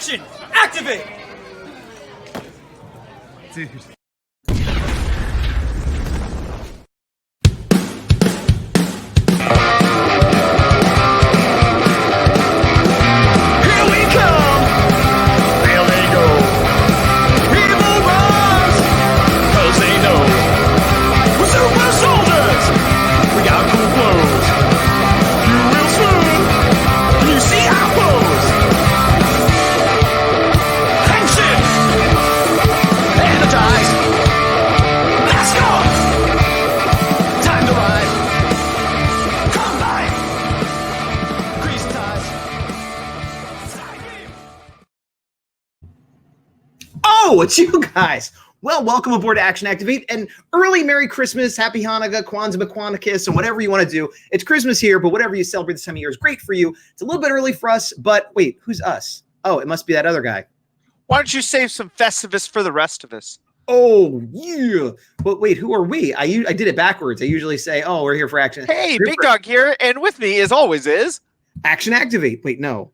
Action! Activate! Dude. Oh, it's you guys. Well, welcome aboard Action Activate, and early Merry Christmas, Happy Hanukkah, Kwanzaa, McQuanakis, and whatever you want to do. It's Christmas here, but whatever you celebrate this time of year is great for you. It's a little bit early for us, but wait, who's us? Oh, it must be that other guy. Why don't you save some Festivus for the rest of us? Oh, yeah. But wait, who are we? I did it backwards. I usually say, oh, we're here for Action. Hey, Big Dog here, and with me, as always, is Action Activate. Wait, no.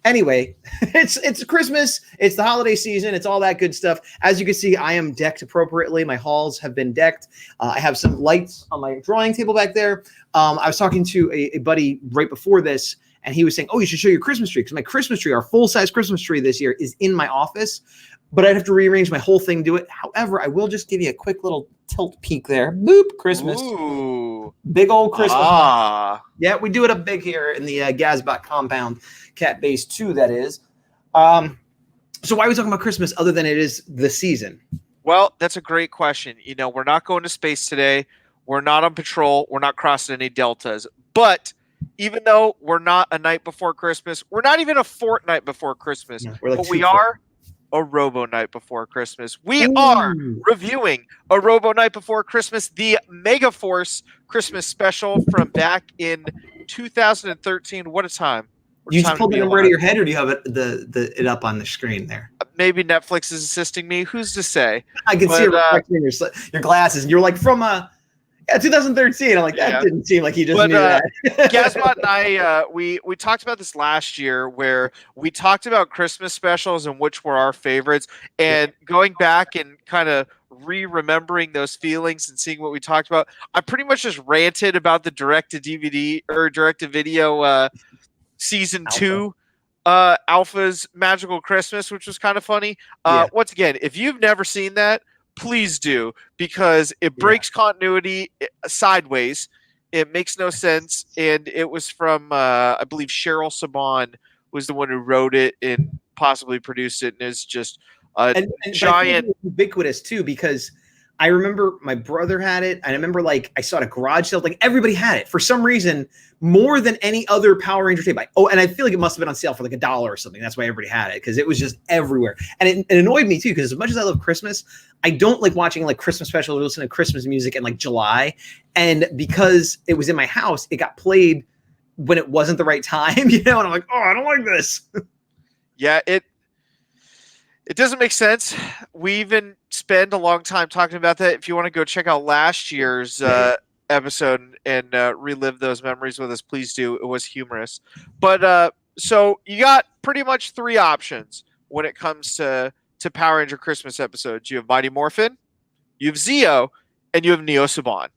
Anyway, it's Christmas. It's the holiday season. It's all that good stuff. As you can see, I am decked appropriately. My halls have been decked. I have some lights on my drawing table back there. I was talking to a buddy right before this, and he was saying, oh, you should show your Christmas tree, because my Christmas tree, our full-size Christmas tree this year, is in my office, but I'd have to rearrange my whole thing to do it. However, I will just give you a quick little tilt peek there. Boop, Christmas. Ooh. Big old Christmas. Ah. Yeah, we do it up big here in the Gazbot compound, Cat Base 2, that is. So why are we talking about Christmas other than it is the season? Well, that's a great question. You know, we're not going to space today. We're not on patrol. We're not crossing any deltas. But even though we're not a night before Christmas, we're not even a fortnight before Christmas. Yeah, we're like but we are a Robo night before Christmas. We are reviewing a Robo night before Christmas, the Megaforce Christmas special from back in 2013. What a time. You just pulled the number out of your head, or do you have it up on the screen there? Maybe Netflix is assisting me. Who's to say? I can see it reflecting in your glasses, and you're like, from 2013. I'm like, that didn't seem like he just knew that. Gazbot and I, we talked about this last year, where we talked about Christmas specials and which were our favorites, and going back and kind of remembering those feelings and seeing what we talked about. I pretty much just ranted about the direct-to-DVD or direct-to-video season 2 Alpha's Magical Christmas, which was kind of funny. Once again, if you've never seen that, please do, because it breaks continuity sideways. It makes no sense, and it was from I believe Cheryl Saban was the one who wrote it and possibly produced it, and is just a giant, ubiquitous too, because I remember my brother had it, and I remember I saw it at garage sales. Like everybody had it for some reason, more than any other Power Ranger tape. And I feel like it must have been on sale for like $1 or something. That's why everybody had it, because it was just everywhere. And it annoyed me too, because as much as I love Christmas, I don't like watching like Christmas specials or listening to Christmas music in like July. And because it was in my house, it got played when it wasn't the right time, And I'm like, oh, I don't like this. Yeah, it doesn't make sense. We even spend a long time talking about that. If you want to go check out last year's episode and relive those memories with us, please do. It was humorous. But so you got pretty much 3 options when it comes to Power Ranger Christmas episodes. You have Mighty Morphin, you have Zeo, and you have Neo Saban.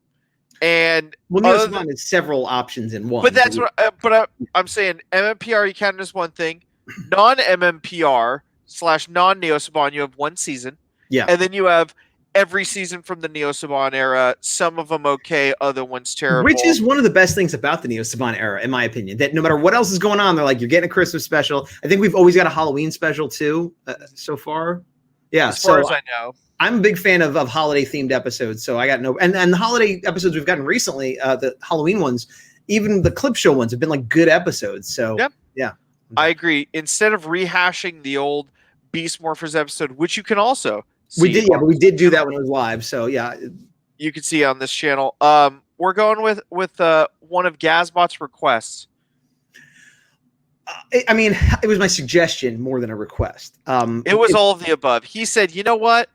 And Neo Saban is several options in one. But that's what. I'm saying MMPR you count as one thing. Non-MMPR / non-Neo Saban, you have 1 season. Yeah. And then you have every season from the Neo Saban era. Some of them okay, other ones terrible. Which is one of the best things about the Neo Saban era, in my opinion. That no matter what else is going on, they're like, you're getting a Christmas special. I think we've always got a Halloween special too, so far. Yeah. As far as I know. I'm a big fan of holiday-themed episodes, so I got no... And the holiday episodes we've gotten recently, the Halloween ones, even the clip show ones have been like good episodes. So, yeah. I agree. Instead of rehashing the old Beast Morphers episode, which you can also see. We did, but we did do that when it was live. So yeah, you can see on this channel. We're going with one of Gazbot's requests. I mean, it was my suggestion more than a request. It was all of the above. He said, "You know what?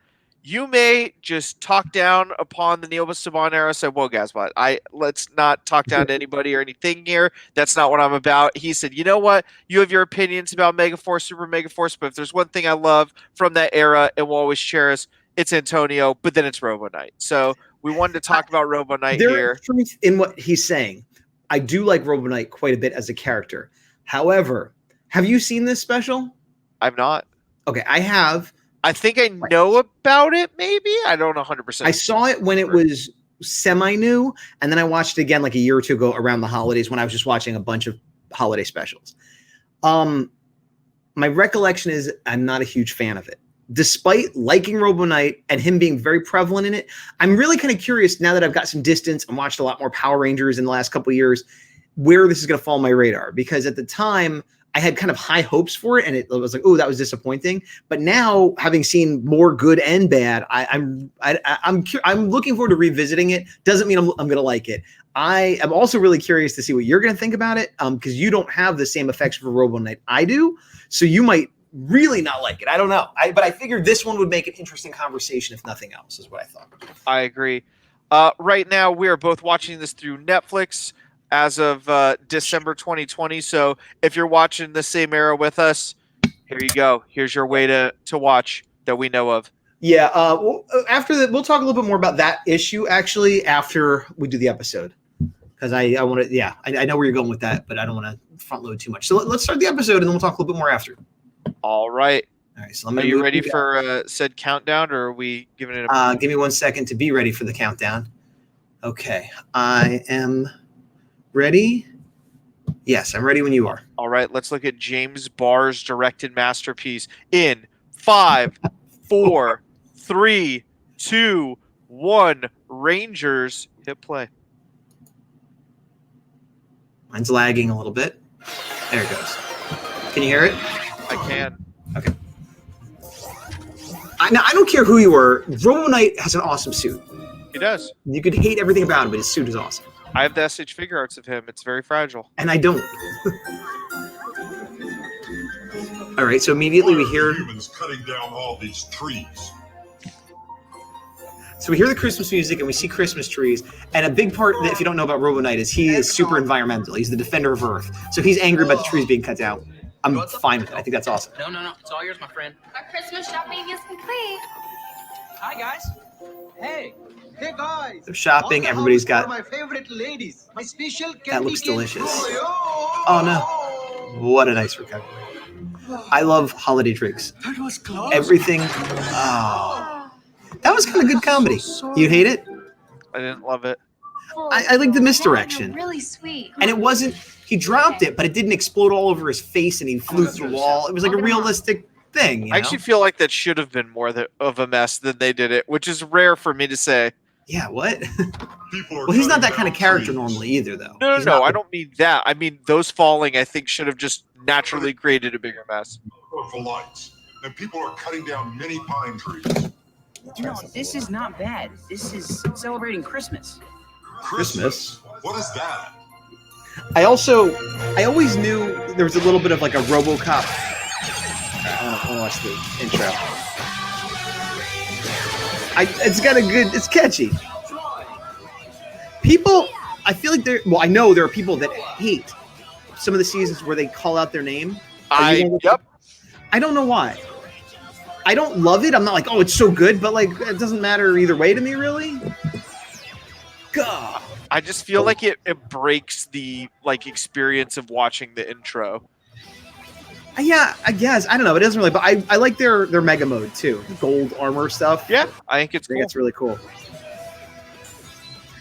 You may just talk down upon the Neil Saban era. Said, "Whoa, Gazbot, let's not talk down to anybody or anything here. That's not what I'm about." He said, "You know what? You have your opinions about Megaforce, Super Megaforce, but if there's one thing I love from that era and will always cherish, it's Antonio. But then it's Robo Knight." So we wanted to talk about Robo Knight There here. is truth in what he's saying. I do like Robo Knight quite a bit as a character. However, have you seen this special? I've not. Okay, I have. I think I know about it, maybe. I don't 100%. I saw it when it was semi-new, and then I watched it again like a year or two ago around the holidays when I was just watching a bunch of holiday specials. My recollection is I'm not a huge fan of it. Despite liking Robo Knight and him being very prevalent in it, I'm really kind of curious now that I've got some distance and watched a lot more Power Rangers in the last couple of years, where this is going to fall on my radar. Because at the time, I had kind of high hopes for it, and it was like, oh, that was disappointing. But now, having seen more good and bad, I'm looking forward to revisiting it. Doesn't mean I'm going to like it. I am also really curious to see what you're going to think about it, because you don't have the same affection for Robo Knight I do, so you might really not like it. I don't know. But I figured this one would make an interesting conversation, if nothing else, is what I thought. I agree. Right now, we are both watching this through Netflix as of December 2020. So if you're watching the same era with us, here you go. Here's your way to watch that we know of. Yeah. After that, we'll talk a little bit more about that issue actually after we do the episode, because I want to. Yeah, I know where you're going with that, but I don't want to front load too much. So let's start the episode and then we'll talk a little bit more after. All right. All right. So are you ready for said countdown, or are we giving it a? Give me 1 second to be ready for the countdown. Okay, I am ready. Yes, I'm ready when you are. All right, let's look at James Barr's directed masterpiece in 5, 4, 3, 2, 1. Rangers, hit play. Mine's lagging a little bit. There it goes. Can you hear it? I can. Okay. Now, I don't care who you are. Robo Knight has an awesome suit. He does. You could hate everything about him, but his suit is awesome. I have the SH figure arts of him. It's very fragile. And I don't. All right, so immediately we hear humans cutting down all these trees. So we hear the Christmas music and we see Christmas trees. And a big part that, if you don't know about Robo Knight, is he is super environmental. He's the defender of Earth. So he's angry about the trees being cut down. I'm fine with it. I think that's awesome. No. It's all yours, my friend. Our Christmas shopping is complete. Hi, guys. Hey guys. So shopping, everybody's got. My favorite ladies. My special That looks delicious. Oh no! What a nice recovery. I love holiday drinks. That was close. Everything. Oh, that was kind of good comedy. You hate it? I didn't love it. I like the misdirection. Really sweet. And it wasn't. He dropped it, but it didn't explode all over his face, and he flew through the wall. It was like a realistic thing. You know? I actually feel like that should have been more of a mess than they did it, which is rare for me to say. Yeah, what? Well, he's not that kind of character normally either, though. No. I don't mean that. I mean, those falling, I think, should have just naturally created a bigger mess. For lights, and people are cutting down many pine trees. No, this is not bad. This is celebrating Christmas. Christmas? What is that? I always knew there was a little bit of like a RoboCop. I want to watch the intro. It's catchy. People, I feel like I know there are people that hate some of the seasons where they call out their name. Yep. I don't know why. I don't love it. I'm not like, oh, it's so good, but like, it doesn't matter either way to me, really. God. I just feel like it breaks the experience of watching the intro. Yeah, I guess. I don't know. It doesn't really, but I like their mega mode too. Gold armor stuff. Yeah, I think it's cool. It's really cool.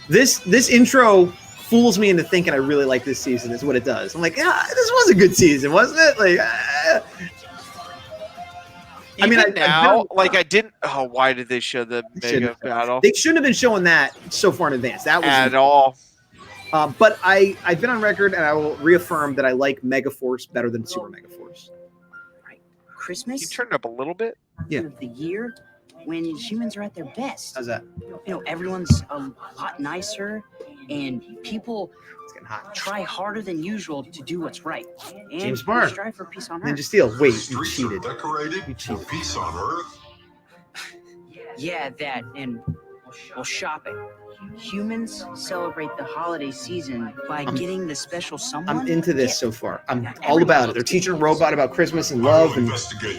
This intro fools me into thinking I really like this season is what it does. I'm like, yeah, this was a good season, wasn't it? Like, I mean, I didn't. Oh, why did they show the mega battle? They shouldn't have been showing that so far in advance. That was at all. But I've been on record, and I will reaffirm that I like Megaforce better than Super Megaforce. Right, Christmas. You turned up a little bit. Yeah. Of the year when humans are at their best. How's that? Everyone's a lot nicer, and people try harder than usual to do what's right. And James Barr. Strive for peace on Earth. Ninja Steel. Wait, you Streets cheated. are decorated You cheated. for peace on Earth. Yeah, that and well, shopping. Humans celebrate the holiday season by getting the special someone. I'm into this gift. so far. I'm all about it. They're teaching a robot about Christmas and love, and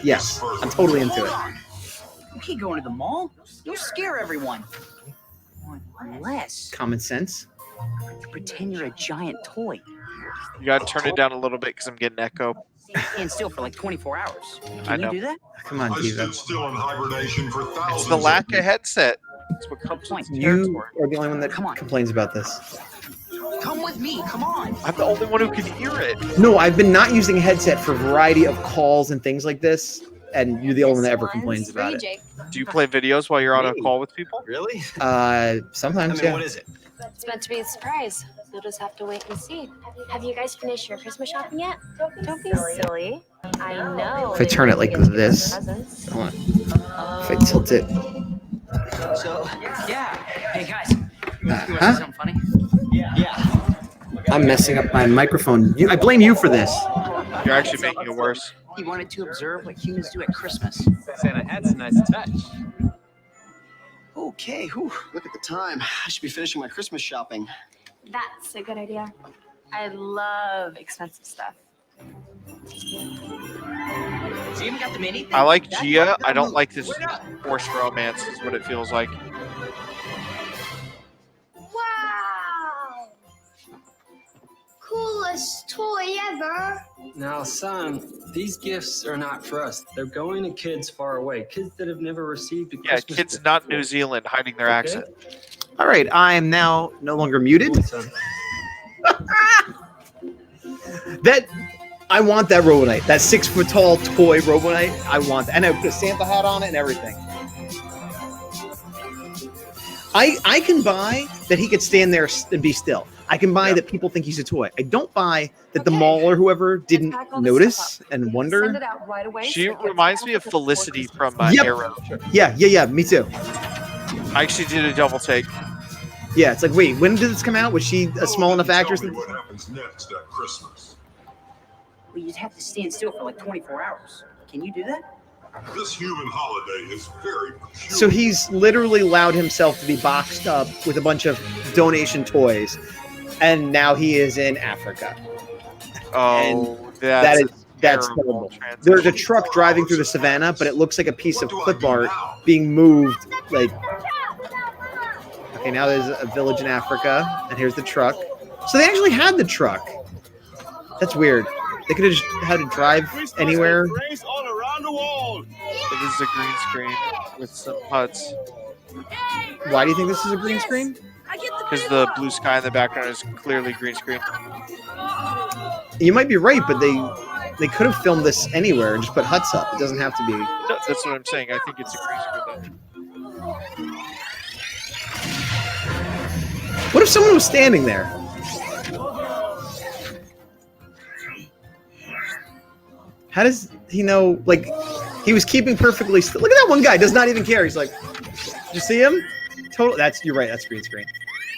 yes, I'm totally into it. You can't go into the mall. You'll scare everyone. Unless Common sense. you pretend you're a giant toy. You gotta turn it down a little bit because I'm getting echo. And still for like 24 hours. I Can know. you do that? Come on, I Diva. stood still in hibernation for thousands. It's the lack of headset. That's what comes Point. with You territory. are the only one that Come on. complains about this. Come with me. Come on. I'm the only one who can hear it. No, I've been not using a headset for a variety of calls and things like this, and you're the only one that ever complains about it. Do you play videos while you're on a Hey. call with people? Really? Sometimes, I mean, yeah. what is it? It's meant to be a surprise. You'll just have to wait and see. Have you guys finished your Christmas shopping yet? Don't be silly. I know. If I turn it like this, hold on. If I tilt it, So, yeah. Hey, guys. You want to see something funny? Yeah. I'm messing up my microphone. I blame you for this. You're actually making it worse. He wanted to observe what humans do at Christmas. Santa hat's a nice touch. Okay, whew, look at the time. I should be finishing my Christmas shopping. That's a good idea. I love expensive stuff. She even got the mini thing. I like That- Gia. that I don't move. like this forced romance, is what it feels like. Wow! Coolest toy ever. Now, son, these gifts are not for us. They're going to kids far away, kids that have never received a Yeah, Christmas kids gift not before. New Zealand hiding their accent. All right, I am now no longer muted. Come on, son. That I want that Robonite, that 6-foot tall toy Robonite. I want that, and I put a Santa hat on it and everything. I can buy that he could stand there and be still. I can buy that people think he's a toy. I don't buy that the mall or whoever didn't Pack all this notice stuff up. and Send wonder. it out right away. She so it gets reminds back me of before Felicity Christmas. from Yep. Arrow. Yeah, me too. I actually did a double take. Yeah, it's like, wait, when did this come out? Was she a small enough actress? Tell me what happens next at Christmas. Well, you'd have to stand still for like 24 hours. Can you do that? This human holiday is very peculiar. So he's literally allowed himself to be boxed up with a bunch of donation toys, and now he is in Africa. Oh, That's terrible terrible. transition. There's a truck driving through the savannah, but it looks like a piece of clip art being moved. Like, okay, now there's a village in Africa, and here's the truck. So they actually had the truck. That's weird. They could have just had to drive anywhere. It is a green screen with some huts. Why do you think this is a green screen? Because the blue sky in the background is clearly green screen. You might be right, but they could have filmed this anywhere and just put huts up. It doesn't have to be. No, that's what I'm saying. I think it's a green screen though. What if someone was standing there? How does he know? Like, he was keeping perfectly still. Look at that one guy. Does not even care. He's like, did you see him? Total. You're right. That's green screen.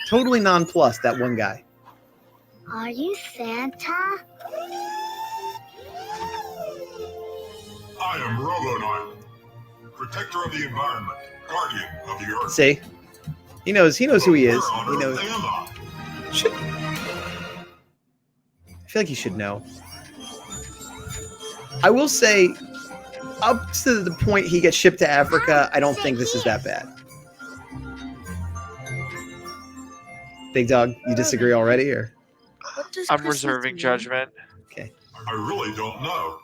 Totally nonplussed. That one guy. Are you Santa? I am Robo, protector of the environment, guardian of the earth. See, he knows who he is. Where on He earth knows. am I? Should, I feel like he should know. I will say, up to the point he gets shipped to Africa, I don't think this is that bad. Big Dog, you disagree already, or? I'm reserving judgment. I really don't know.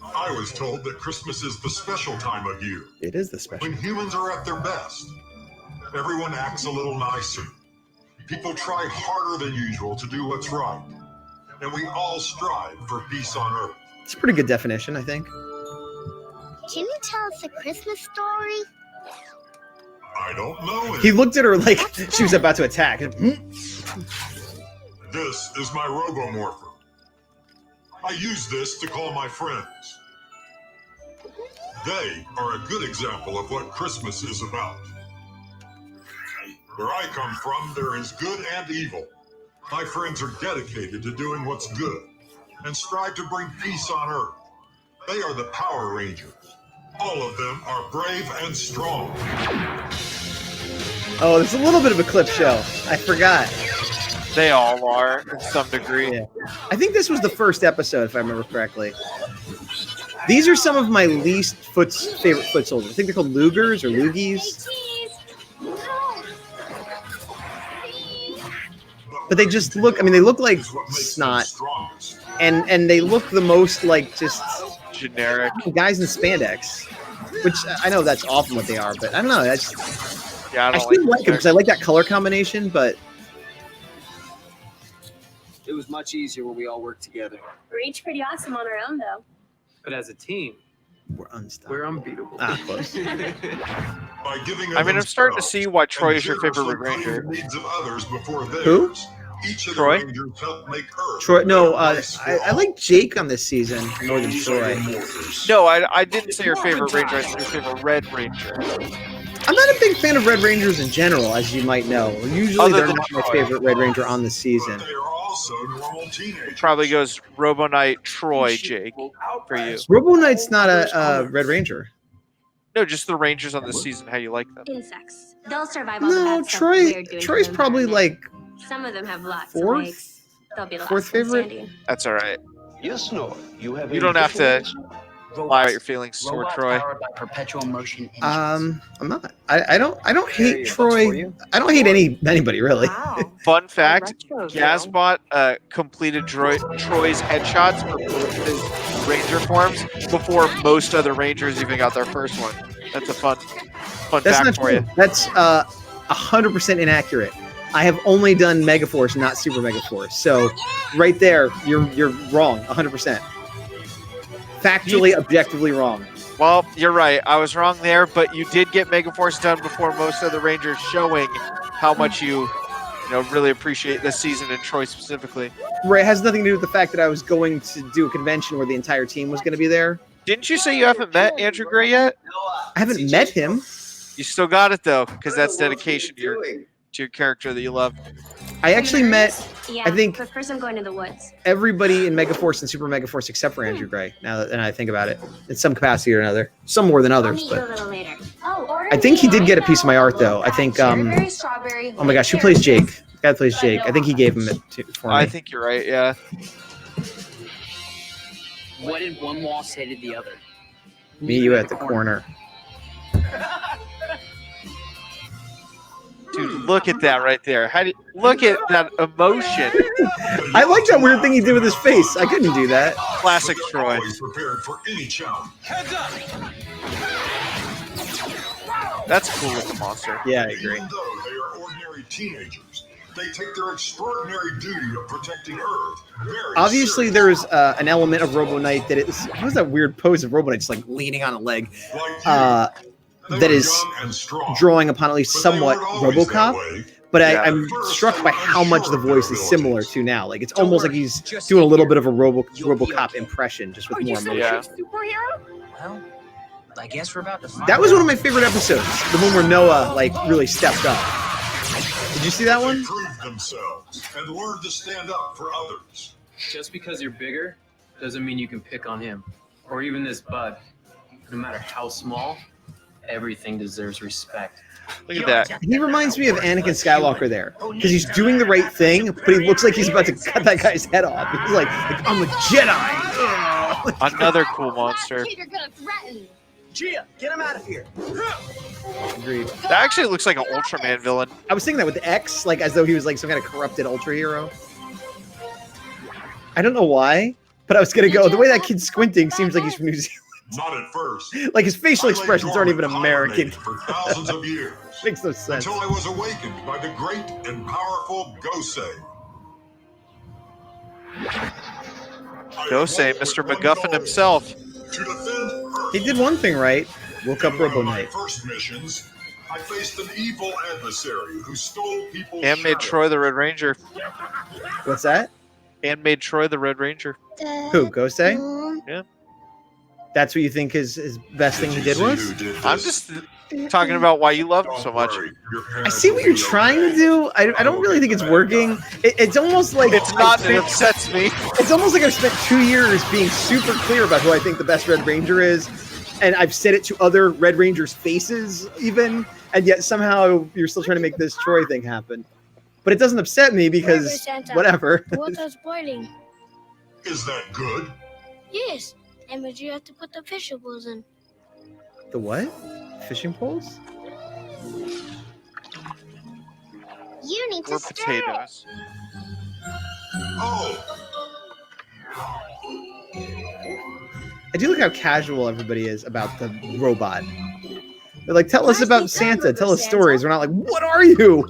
I was told that Christmas is the special time of year, It is the special. when humans are at their best. Everyone acts a little nicer. People try harder than usual to do what's right. And we all strive for peace on earth. It's a pretty good definition, I think. Can you tell us a Christmas story? I don't know He it. looked at her like she was about to attack. This is my Robomorpher. I use this to call my friends. They are a good example of what Christmas is about. Where I come from, there is good and evil. My friends are dedicated to doing what's good and strive to bring peace on earth. They are the Power Rangers. All of them are brave and strong. Oh, there's a little bit of a clip show. I forgot. They all are to some degree. Yeah. I think this was the first episode, if I remember correctly. These are some of my least favorite foot soldiers. I think they're called Lugers or Loogies. But they just look, I mean, they look like snot. And they look the most like just generic guys in spandex. Which I know that's often what they are, but I don't know. That's, yeah, I still like them because I like that color combination, but It was much easier when we all worked together. We're each pretty awesome on our own, though. But as a team, we're unstoppable. we're unbeatable. Ah, close. By giving I mean, I'm starting to themselves see why Troy and is your favorite generously Red Ranger. putting the needs of others before theirs. Who? Each of Troy? the Rangers help make Earth. Troy, no, a better place for I all. like Jake on this season more than Troy. No, I didn't say your favorite Ranger. I said your favorite Red Ranger. I'm not a big fan of Red Rangers in general, as you might know. Usually Other they're than not my Troy. favorite Red Ranger on the season. But they are also normal teenagers. Probably goes Robo Knight, Troy, Jake for you. Robo Knight's not a Red Ranger. No, just the Rangers on the season. How you like them? Insects. They'll survive all the No, bad stuff Troy. we're doing to Troy's the probably environment. like Some of them have lots fourth? of legs. They'll be the Fourth last one favorite? standing. That's all right. Yes, no. You have You don't have to lie about your feelings toward Troy. Powered by perpetual motion engines. I'm not. I don't Carry hate your books Troy. for you? I don't hate anybody really. Wow. Fun fact: Retro girl. Gazbot completed Troy's headshots for both his Ranger forms before most other Rangers even got their first one. That's a fun That's fact not for true. you. That's 100% inaccurate. I have only done Megaforce, not Super Megaforce. So right there, you're wrong, 100%. Factually, objectively wrong. Well, you're right. I was wrong there, but you did get Megaforce done before most other Rangers, showing how much you really appreciate this season and Troy specifically. Right, it has nothing to do with the fact that I was going to do a convention where the entire team was going to be there. Didn't you say you haven't met Andrew Gray yet? I haven't met him. You still got it though, because that's dedication to your character that you love. I actually met Yeah, I think- but first I'm going to the woods. everybody in Megaforce and Super Megaforce except for Andrew Gray. Now that I think about it, in some capacity or another, some more than I'll others. meet you a But little later. Oh, I think he did get a piece of my art though. I think Cherry, strawberry, oh my gosh, who plays Jake? The guy that plays Jake. I think he gave him it for me. I think you're right. Yeah. What did one wall say to the other? Meet you at the corner. Dude, look at that right there. Look at that emotion. I like that weird thing he did with his face. I couldn't do that. Classic Troy. Always prepared for any challenge. That's cool with the monster. Yeah, I agree. Even though they are ordinary teenagers, they take their extraordinary duty of protecting Earth very Obviously, seriously. there's an element of Robo Knight that is. What was that weird pose of Robo Knight, just like leaning on a leg? Like you, they That were is young and strong, drawing upon at least but they somewhat weren't always that RoboCop. way. But Yeah. I'm struck by how much the voice is similar to now. Like it's almost like he's doing a little bit of a RoboCop impression, just with more emotion. Yeah. Well, I guess we're about to find That was out. one of my favorite episodes, the one where Noah like really stepped up. Did you see that They one? proved themselves and learned to stand up for others. Just because you're bigger doesn't mean you can pick on him or even this bud. No matter how small, everything deserves respect. Look at that. He reminds me of Anakin Skywalker there, because he's doing the right thing, but he looks like he's about to cut that guy's head off. He's like I'm a Jedi. Ugh. Another cool monster. You're gonna threaten. Gia, get him out of here. Agreed. That actually looks like an Ultraman villain. I was thinking that with X, like as though he was like some kind of corrupted ultra hero. I don't know why, but I was gonna go. The way that kid's squinting seems like he's from New Zealand. Not at first. Like his facial I lay expressions aren't even dormant American. for thousands of years Makes no sense. until I was awakened by the great and powerful Gosei. Gosei, Mr. MacGuffin himself. To defend Earth. He did one thing right. Woke up In one Robo of my Knight. first missions, I faced an evil adversary who stole people's And made shadow. Troy the Red Ranger. What's that? And made Troy the Red Ranger. Who? Gosei? Yeah. That's what you think his best thing he did was? I'm just talking about why you love him so much. I see what you're trying to do. I don't really think it's working. It's almost like It's not, it upsets me. It's almost like I've spent 2 years being super clear about who I think the best Red Ranger is, and I've said it to other Red Rangers' faces even, and yet somehow you're still trying to make this Troy thing happen. But it doesn't upset me because whatever. The water's boiling. Is that good? Yes. And would you have to put the vegetables in? The what? Fishing poles? You need Or to stir it. potatoes. Oh, I do like how casual everybody is about the robot. They're like, tell us about Santa. Tell us stories. We're not like, what are you?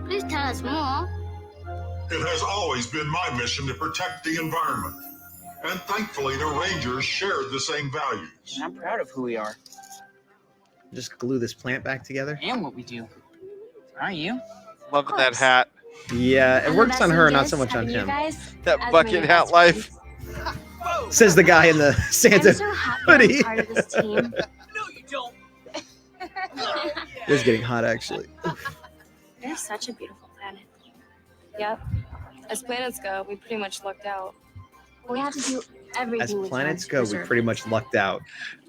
Please tell us more. it has always been my mission to protect the environment. And thankfully, the Rangers shared the same values. And I'm proud of who we are Just glue this plant back together. and what we do. Aren't you? Loving that hat. Yeah, it works on her, not so much on him. That bucket hat life. Says the guy in the Santa I'm so happy hoodie. I'm part of this team. No, you don't. It is getting hot, actually. You're such a beautiful planet. Yep. As planets go, we pretty much lucked out. We have to do everything As we planets can to go, we preserve pretty much lucked out.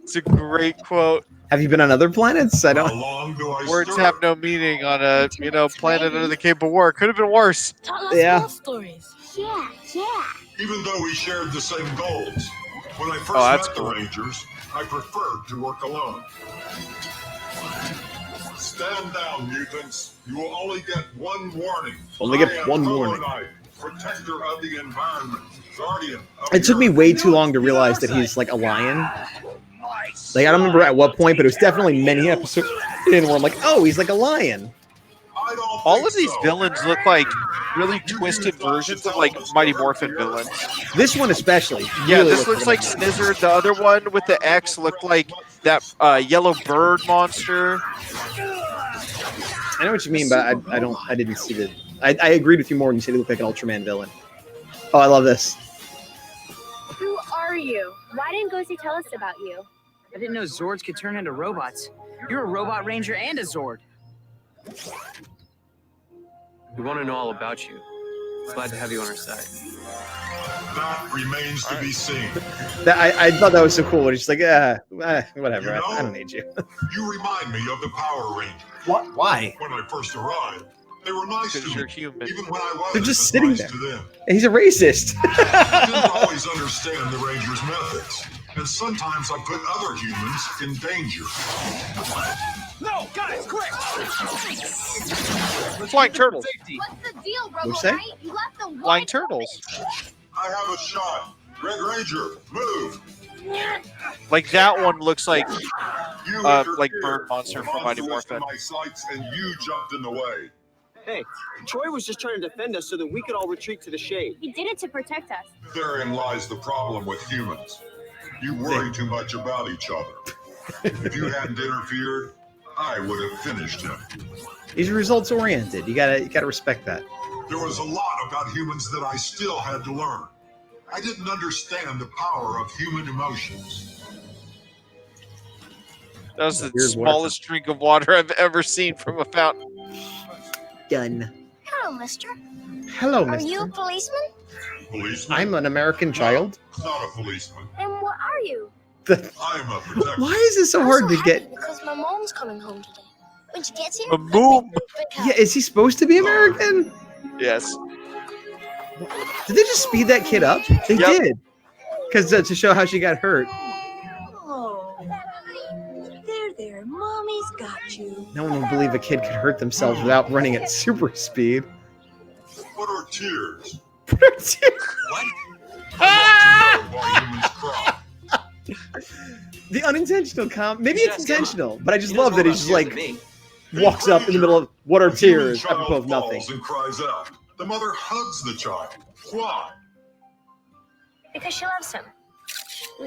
It's a great quote. Have you been on other planets? I How don't. long do I Words stir? have no meaning on a planet under the Cape of War. Could have been worse. Tell us Yeah. more stories. Yeah. Even though we shared the same goals, when I first that's met cool. the Rangers, I preferred to work alone. Stand down, mutants. You will only get one warning. Only get I am one Hollow warning. Knight, protector of the environment, guardian of It took me way too long to realize that he's like a lion. Like I don't remember at what point, but it was definitely many episodes in where I'm like, oh, he's like a lion. I don't All think of these so. villains look like really twisted versions of like Mighty Morphin villains. This one especially. Yeah, really this looks like like Snizzard. The other one with the X looked like that yellow bird monster. I know what you mean, but I didn't see the. I agreed with you more when you said he looked like an Ultraman villain. Oh, I love this. Who are you? Why didn't Ghosty tell us about you? I didn't know Zords could turn into robots. You're a robot ranger and a Zord. We want to know all about you. Glad to have you on our side. That remains to be seen. I thought that was so cool. It's just like, whatever. I don't need you. You remind me of the Power Rangers. What? Why? When I first arrived, they were nice to Because me, you're human. even when I wasn't They're just as sitting nice there. to them. He's a racist. I didn't always understand the Rangers' methods, and sometimes I put other humans in danger. No, guys, quick! Flying turtles. Safety. What's the deal, What'd you Robo say? Knight? You left the Flying white turtles. I have a shot. Red Ranger, move. Like that one looks like You like interfered. bird monster The from Mighty monster was to Morphin. my sights, and you jumped in the way. Hey, Troy was just trying to defend us so that we could all retreat to the shade. He did it to protect us. Therein lies the problem with humans. You worry too much about each other. If you hadn't interfered, I would have finished him. He's results oriented. You gotta respect that. There was a lot about humans that I still had to learn. I didn't understand the power of human emotions. That was the Weird smallest drink of water I've ever seen from a fountain. Done. Hello, mister. Hello, Are you a mister. policeman? Policeman? I'm an American child. Not a policeman. And what are you? I'm a protector. Why is it so I'm hard to happy get? because my mom's coming home today. When she gets here, A boom. Yeah, is he supposed to be American? Yes. Did they just speed that kid up? They Yep. did. Because to show how she got hurt. Oh, there. Mommy's got you. No one would believe a kid could hurt themselves without running at super speed. What are tears? What? I want to know why humans cry. The unintentional maybe it's intentional, but I just He knows love that more he's just about like tears walks up in the middle of what are A human tears child apropos of nothing. falls and cries out. The mother hugs the child. Why? Because she loves him.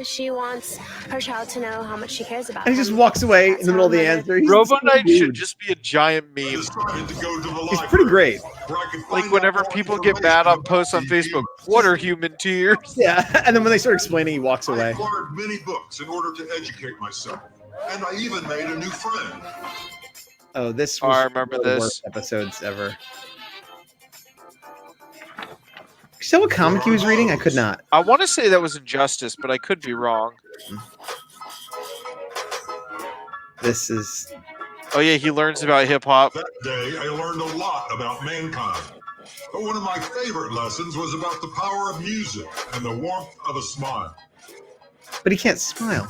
She wants her child to know how much she cares about And he him. just walks away in That's the middle of the how a answer. He's Robo so Knight rude. should just be a giant I meme. decided to go to the He's library, pretty great. where I could Like find whenever out more people get mad on information posts on about these Facebook, humans. what are human tears? Yeah, and then when they start explaining, he walks I away. acquired many books in order to educate myself, and I even made a new friend. Oh, this Oh, was I remember one of the this. worst episodes ever. Is that what comic he was reading? I could not. I want to say that was Injustice, but I could be wrong. This is Oh yeah, he learns about hip hop. That day, I learned a lot about mankind. But one of my favorite lessons was about the power of music and the warmth of a smile. but he can't smile.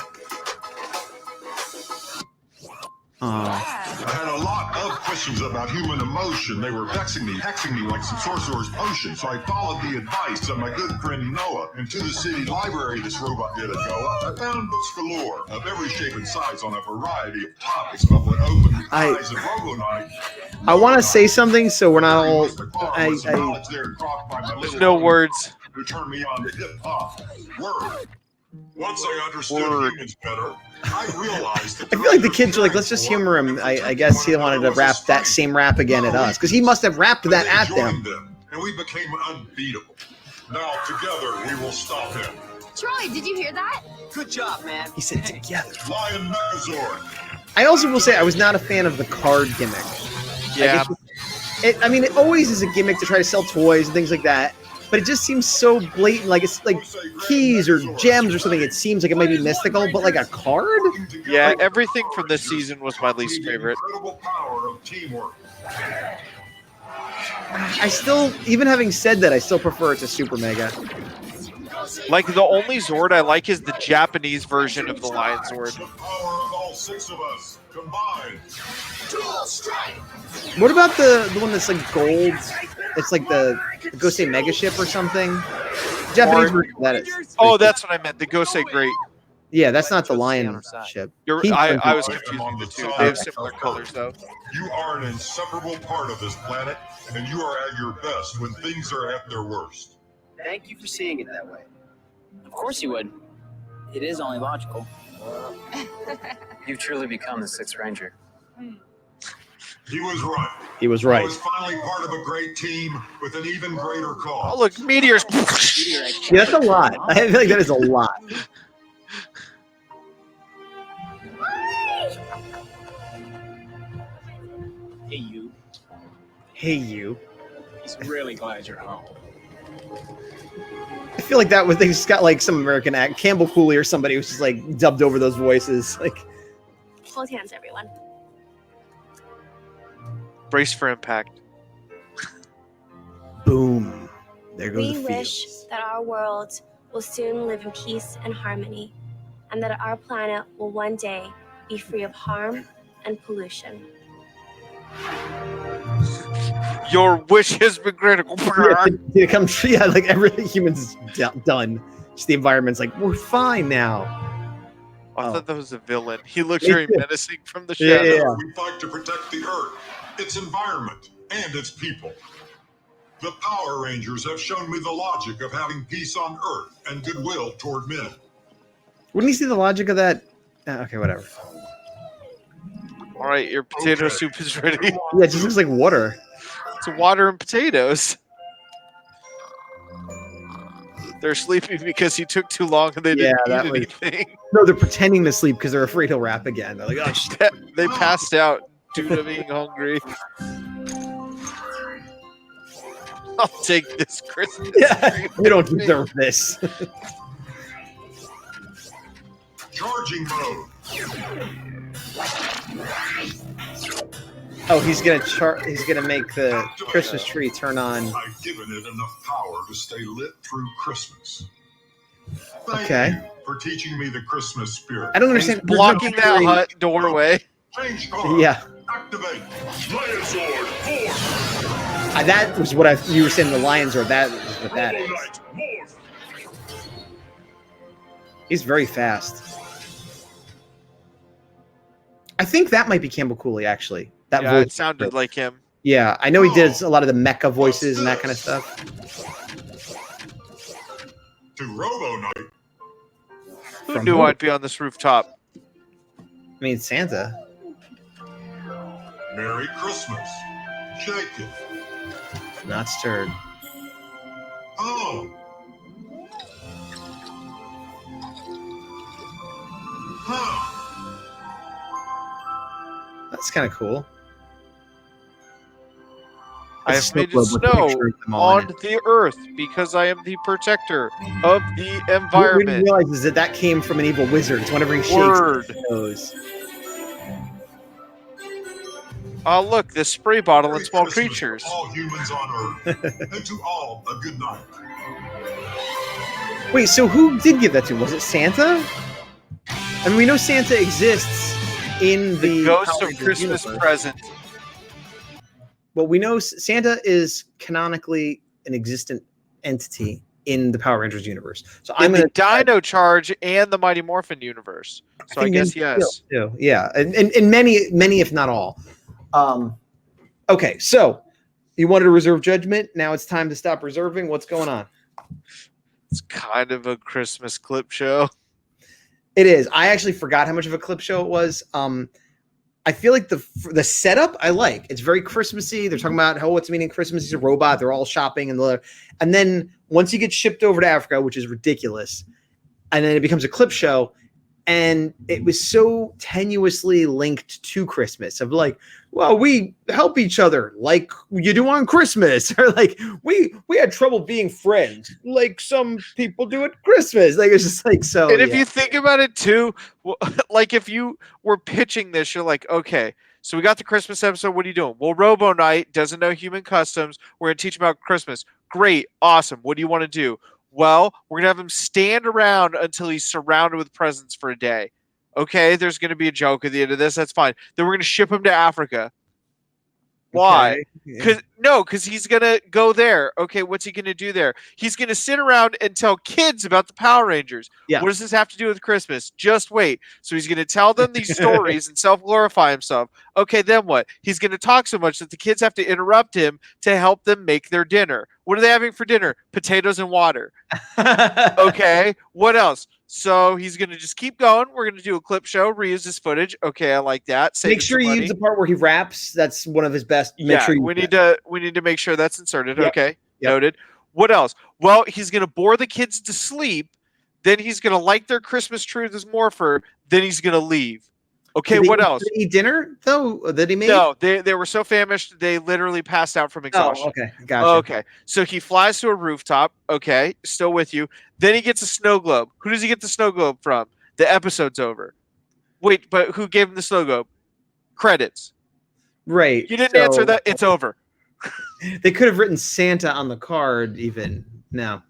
Oh. I had a lot of questions about human emotion. They were vexing me, hexing me like some sorcerer's potion. So I followed the advice of my good friend Noah. And to the city library this robot did go. I found books galore of every shape and size on a variety of topics. But what opened the eyes of Robo Knight. I want to say something, so we're not all. There's no words. Who turned me on to hip hop. Word. Once I understood humans better, I realized that I feel like the kids are like, let's just humor him. I guess he wanted to rap that same rap again at us, because he must have rapped that at them. And we became unbeatable. Now together we will stop him. Troy, did you hear that? Good job, man. He said together. Lion Megazord. I also will say I was not a fan of the card gimmick. Yeah. I mean, it always is a gimmick to try to sell toys and things like that. But it just seems so blatant, like it's like keys or gems or something. It seems like it might be mystical, but like a card? Yeah, everything from this season was my least favorite. I still, even having said that, I still prefer it to Super Mega. Like, the only Zord I like is the Japanese version of the Lion Zord. What about the one that's like gold? It's like the Gosei Mega Ship or something. Japanese version of that is. Oh, that's what I meant. The Gosei Great. Yeah, that's not the Lion ship. I was confusing the two. They have similar colors, though. You are an inseparable part of this planet, and you are at your best when things are at their worst. Thank you for seeing it that way. Of course you would. It is only logical. You've truly become the Sixth Ranger. He was right. He was I right. was finally part of a great team with an even greater cause. Oh, look, meteors. Yeah, that's a lot. I feel like that is a lot. Hey, you. Hey, you. He's really glad you're home. I feel like that was, they just got like some American act. Campbell Cooley or somebody was just like dubbed over those voices. Like, Hold hands, everyone. Brace for impact. boom. There goes We the wish fields. that our world will soon live in peace and harmony, and that our planet will one day be free of harm and pollution. Your wish has been granted. It comes, yeah, like everything humans done. Just the environment's like, we're fine now. I thought that was a villain. He looked Me very too. menacing from the shadow. Yeah. We fight to protect the Earth, its environment, and its people. The Power Rangers have shown me the logic of having peace on Earth and goodwill toward men. Wouldn't you see the logic of that? Okay, whatever. All right, your potato soup is ready. Yeah, it just looks like water. It's water and potatoes. They're sleeping because he took too long and they didn't eat anything. No, they're pretending to sleep because they're afraid he'll rap again. They're like, oh, shit. They passed out due to being hungry. I'll take this Christmas tree. We don't deserve this. Charging mode. Oh, he's gonna make the Christmas tree turn on. I've given it enough power to stay lit through Christmas. Thank Okay. you for teaching me the Christmas spirit. I don't understand. He's blocking that hut doorway. Change car. Yeah. Activate. Lion Sword. Force. That was what you were saying. The lions are that is what that Robo is. Knight. Morph. He's very fast. I think that might be Campbell Cooley, actually. That Yeah, voice. it sounded like him. Yeah, I know he did a lot of the mecha voices and that kind of stuff. To Robo Knight. Who From knew who? I'd be on this rooftop? I mean, Santa. Merry Christmas. Jacob. Not stirred. Oh. Huh. That's kind of cool. I have made it snow on the earth because I am the protector of the What we environment. realize is that came from an evil wizard. It's whenever he shakes Word. his nose. Oh, look, this spray bottle Merry and small Christmas to creatures. all humans on Earth, and to all a good night. Wait, so who did give that to? Was it Santa? I mean, we know Santa exists in The the Ghost Power of Rangers Christmas universe. Present. Well, we know Santa is canonically an existent entity in the Power Rangers universe. So In I'm the going to Dino Charge and the Mighty Morphin universe. So I guess yes. too. Yeah, and many, if not all. Okay, so you wanted to reserve judgment. Now it's time to stop reserving. What's going on? It's kind of a Christmas clip show. It is. I actually forgot how much of a clip show it was. I feel like the setup I like. It's very Christmassy. They're talking about what's meaning Christmas. He's a robot. They're all shopping and then once he gets shipped over to Africa, which is ridiculous, and then it becomes a clip show, and it was so tenuously linked to Christmas of like, well, we help each other like you do on Christmas, or like we had trouble being friends like some people do at Christmas. Like it's just like so. And if you think about it too, like if you were pitching this, you're like, okay, so we got the Christmas episode. What are you doing? Well, Robo Knight doesn't know human customs. We're going to teach him about Christmas. Great. Awesome. What do you want to do? Well, we're going to have him stand around until he's surrounded with presents for a day. Okay, there's going to be a joke at the end of this. That's fine. Then we're going to ship him to Africa. Why? Because he's going to go there. Okay, what's he going to do there? He's going to sit around and tell kids about the Power Rangers. Yeah. What does this have to do with Christmas? Just wait. So he's going to tell them these stories and self-glorify himself. Okay, then what? He's going to talk so much that the kids have to interrupt him to help them make their dinner. What are they having for dinner? Potatoes and water. Okay, what else? So he's going to just keep going. We're going to do a clip show, reuse this footage. Okay, I like that. Make sure you use the part where he raps. That's one of his best. Make sure we need to make sure that's inserted. Yep. Okay, Yep. noted. What else? Well, he's going to bore the kids to sleep. Then he's going to light their Christmas tree with his morpher. Then he's going to leave. Okay, what else? Did he eat dinner though that he made? No, they were so famished they literally passed out from exhaustion. Oh, okay, gotcha. Okay, so he flies to a rooftop. Okay, still with you. Then he gets a snow globe. Who does he get the snow globe from? The episode's over. Wait, but who gave him the snow globe? Credits. Right. You didn't answer that. It's over. They could have written Santa on the card even. No.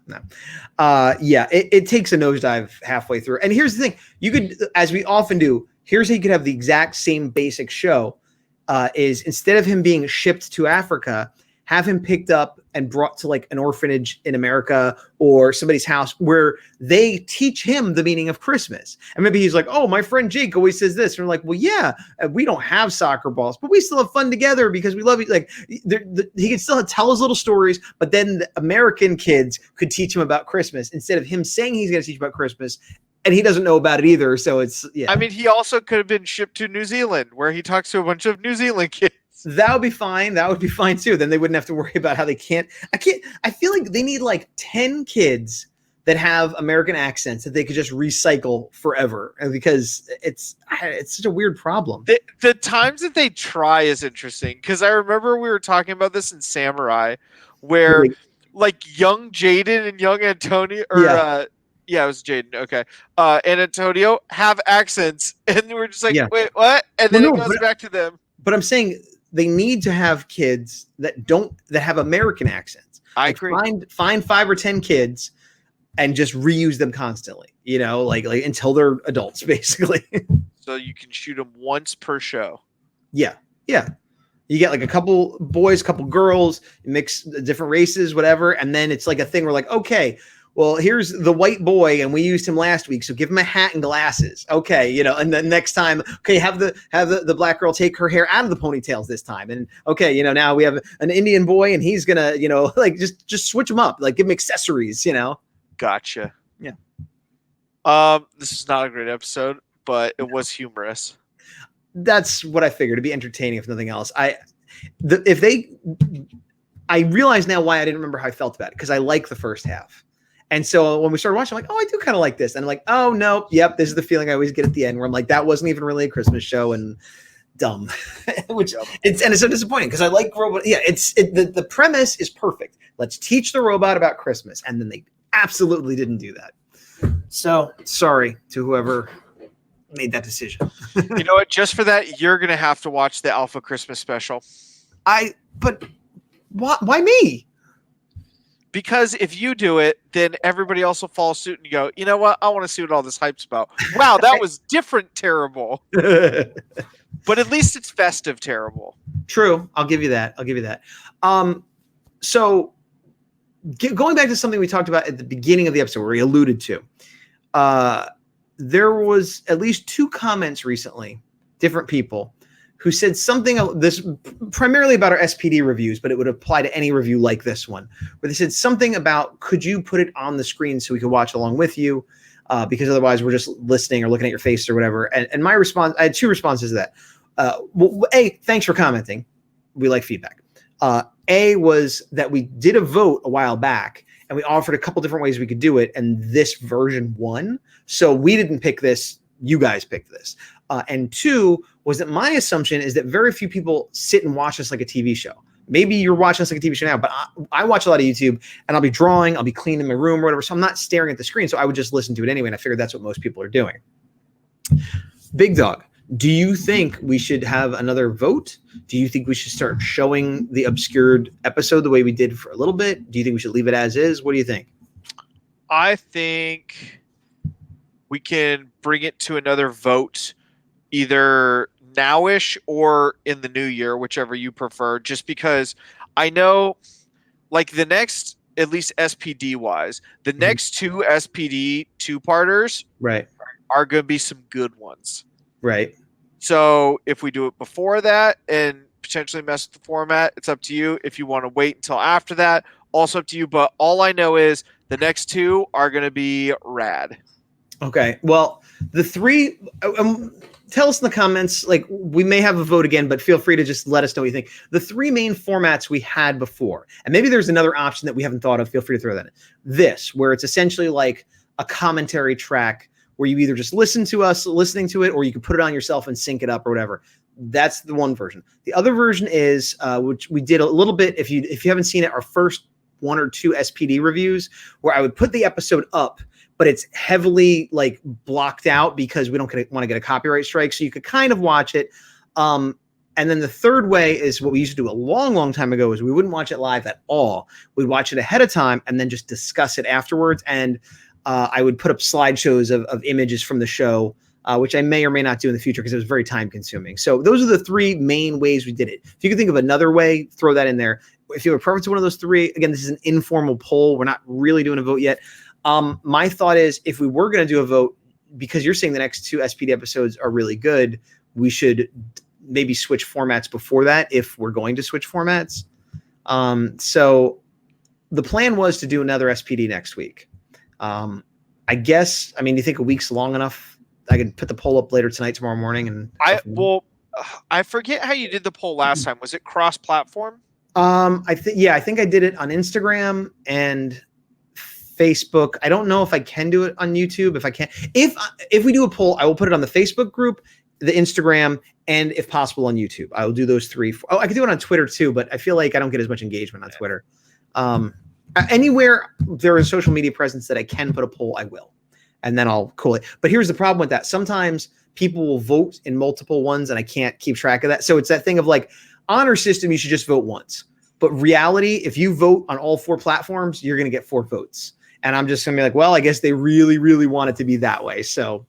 Yeah, it takes a nosedive halfway through. And here's the thing. You could, as we often do, here's how you could have the exact same basic show, is instead of him being shipped to Africa, have him picked up and brought to like an orphanage in America or somebody's house where they teach him the meaning of Christmas. And maybe he's like, oh, my friend Jake always says this. And we're like, well, yeah, we don't have soccer balls, but we still have fun together because we love you. Like he can still tell his little stories, but then the American kids could teach him about Christmas instead of him saying he's going to teach about Christmas. And he doesn't know about it either. So it's, yeah. I mean, he also could have been shipped to New Zealand where he talks to a bunch of New Zealand kids. That would be fine. That would be fine too. Then they wouldn't have to worry about how they can't. I feel like they need like 10 kids that have American accents that they could just recycle forever, because it's such a weird problem. The times that they try is interesting, because I remember we were talking about this in Samurai, where like young Jaden and young Antonio, or yeah, it was Jaden. Okay, and Antonio have accents, and we're just like, wait, what? And then it goes back to them. But I'm saying they need to have kids that have American accents. I agree. Find 5 or 10 kids and just reuse them constantly, like until they're adults, basically. So you can shoot them once per show. Yeah. You get like a couple boys, couple girls, mix different races, whatever. And then it's like a thing where like, okay, well, here's the white boy, and we used him last week, so give him a hat and glasses. Okay, and then next time, okay, have the black girl take her hair out of the ponytails this time. And okay, now we have an Indian boy, and he's gonna, like just switch them up, like give him accessories, Gotcha. Yeah. This is not a great episode, but it was humorous. That's what I figured. To be entertaining, if nothing else. I realize now why I didn't remember how I felt about it, because I like the first half. And so when we started watching, I'm like, oh, I do kind of like this. And I'm like, oh, no, yep, this is the feeling I always get at the end, where I'm like, that wasn't even really a Christmas show, and dumb. It's so disappointing, because I like Robot. Yeah, the premise is perfect. Let's teach the robot about Christmas. And then they absolutely didn't do that. So sorry to whoever made that decision. You know what? Just for that, you're gonna have to watch the Alpha Christmas special. But why me? Because if you do it, then everybody else will follow suit and you go, you know what? I want to see what all this hype's about. Wow, that was different terrible. But at least it's festive terrible. True. I'll give you that. So going back to something we talked about at the beginning of the episode where we alluded to, there was at least 2 comments recently, different people, who said something this primarily about our SPD reviews, but it would apply to any review like this one, where they said something about, could you put it on the screen so we could watch along with you? Because otherwise we're just listening or looking at your face or whatever. And my response, I had 2 responses to that. Well, A, thanks for commenting. We like feedback. A was that we did a vote a while back and we offered a couple different ways we could do it. And this version won. So we didn't pick this. You guys picked this. And 2 was that my assumption is that very few people sit and watch us like a TV show. Maybe you're watching us like a TV show now, but I watch a lot of YouTube and I'll be drawing, I'll be cleaning my room or whatever. So I'm not staring at the screen. So I would just listen to it anyway. And I figured that's what most people are doing. Big Dog, do you think we should have another vote? Do you think we should start showing the obscured episode the way we did for a little bit? Do you think we should leave it as is? What do you think? I think we can bring it to another vote either nowish or in the new year, whichever you prefer, just because I know like the next, at least SPD wise, the next 2 SPD 2-parters are going to be some good ones. Right. So if we do it before that and potentially mess with the format, it's up to you. If you want to wait until after that, also up to you. But all I know is the next 2 are going to be rad. Okay. Well, the 3, tell us in the comments, like we may have a vote again, but feel free to just let us know what you think. The 3 main formats we had before, and maybe there's another option that we haven't thought of. Feel free to throw that in. This, where it's essentially like a commentary track where you either just listen to us listening to it, or you can put it on yourself and sync it up or whatever. That's the one version. The other version is, which we did a little bit. If you haven't seen it, our first 1 or 2 SPD reviews, where I would put the episode up, but it's heavily like blocked out because we don't want to get a copyright strike. So you could kind of watch it. And then the third way is what we used to do a long, long time ago, is we wouldn't watch it live at all. We'd watch it ahead of time and then just discuss it afterwards. And I would put up slideshows of images from the show, which I may or may not do in the future because it was very time consuming. So those are the 3 main ways we did it. If you can think of another way, throw that in there. If you have a preference to one of those 3, again, this is an informal poll. We're not really doing a vote yet. My thought is, if we were going to do a vote, because you're saying the next 2 SPD episodes are really good, we should maybe switch formats before that if we're going to switch formats. So the plan was to do another SPD next week. I guess, I mean, do you think a week's long enough? I could put the poll up later tonight, tomorrow morning. And I forget how you did the poll last time. Was it cross-platform? I think I did it on Instagram and Facebook. I don't know if I can do it on YouTube. If I can, if we do a poll, I will put it on the Facebook group, the Instagram, and if possible on YouTube. I will do those 3. I could do it on Twitter too, but I feel like I don't get as much engagement on Twitter. Anywhere there is a social media presence that I can put a poll, I will, and then I'll cool it. But here's the problem with that. Sometimes people will vote in multiple ones and I can't keep track of that. So it's that thing of like, honor system, you should just vote once. But reality, if you vote on all 4 platforms, you're going to get 4 votes. And I'm just going to be like, well, I guess they really, really want it to be that way. So,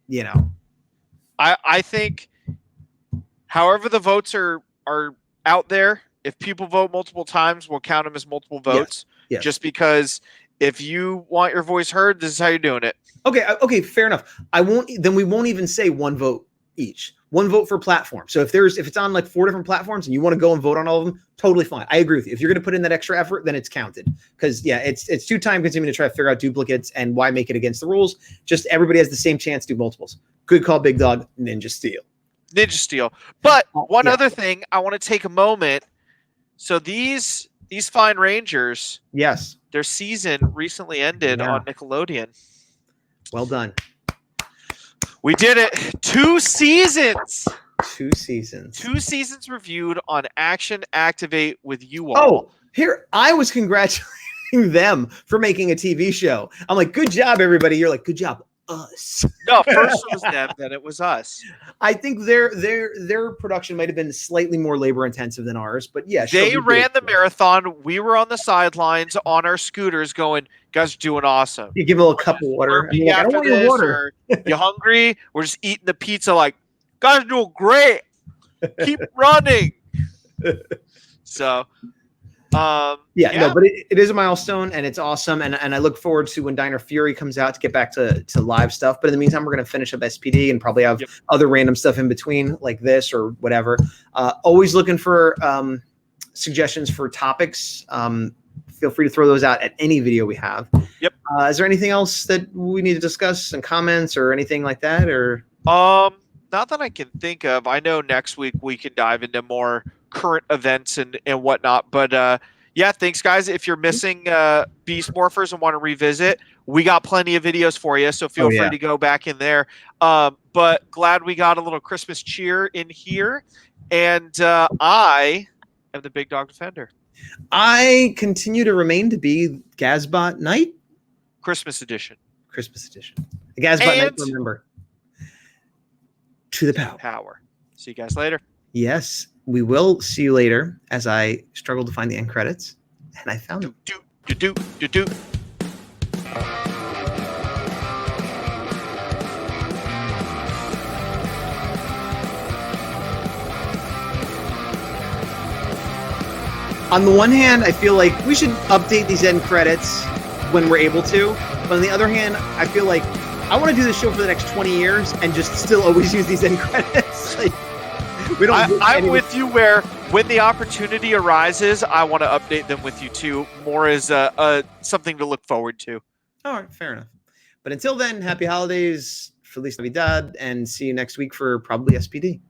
you know. I think however the votes are out there, if people vote multiple times, we'll count them as multiple votes. Yes. Just because if you want your voice heard, this is how you're doing it. Okay, fair enough. We won't even say 1 vote each. 1 vote for platform. So if it's on like 4 different platforms and you want to go and vote on all of them, totally fine. I agree with you. If you're going to put in that extra effort, then it's counted. Because it's too time consuming to try to figure out duplicates, and why make it against the rules? Just everybody has the same chance to do multiples. Good call, Big Dog. Ninja Steel. But one other thing, I want to take a moment. So these fine Rangers, yes, their season recently ended on Nickelodeon. Well done. We did it. 2 seasons. 2 seasons. 2 seasons reviewed on Action Activate with you all. Oh, here, I was congratulating them for making a TV show. I'm like, good job, everybody. You're like, good job, us. No, first it was them, then it was us. I think their production might have been slightly more labor intensive than ours, but yeah, They sure, ran the marathon. We were on the sidelines on our scooters going, guys are doing awesome. You give a little cup of water. And Slurping you're like, I don't after want your this, water. or you hungry? We're just eating the pizza like, guys are doing great. Keep running. So, no, but it is a milestone and it's awesome. And I look forward to when Diner Fury comes out to get back to live stuff. But in the meantime, we're going to finish up SPD and probably have other random stuff in between like this or whatever. Always looking for suggestions for topics. Feel free to throw those out at any video we have. Yep. Is there anything else that we need to discuss and comments or anything like that? Or not that I can think of. I know next week we can dive into more current events and whatnot. But yeah, thanks guys. If you're missing Beast Morphers and want to revisit, we got plenty of videos for you. So feel free to go back in there. But glad we got a little Christmas cheer in here. And I am the Big Dawg Defender. I continue to remain to be Gazbot Knight. Christmas edition. The Gazbot Knight, remember. To the power. See you guys later. Yes, we will see you later as I struggle to find the end credits. And I found them. On the one hand, I feel like we should update these end credits when we're able to. But on the other hand, I feel like I want to do this show for the next 20 years and just still always use these end credits. Like, we don't. I'm with you where when the opportunity arises, I want to update them with you too, more as something to look forward to. All right, fair enough. But until then, happy holidays, Feliz Navidad, and see you next week for probably SPD.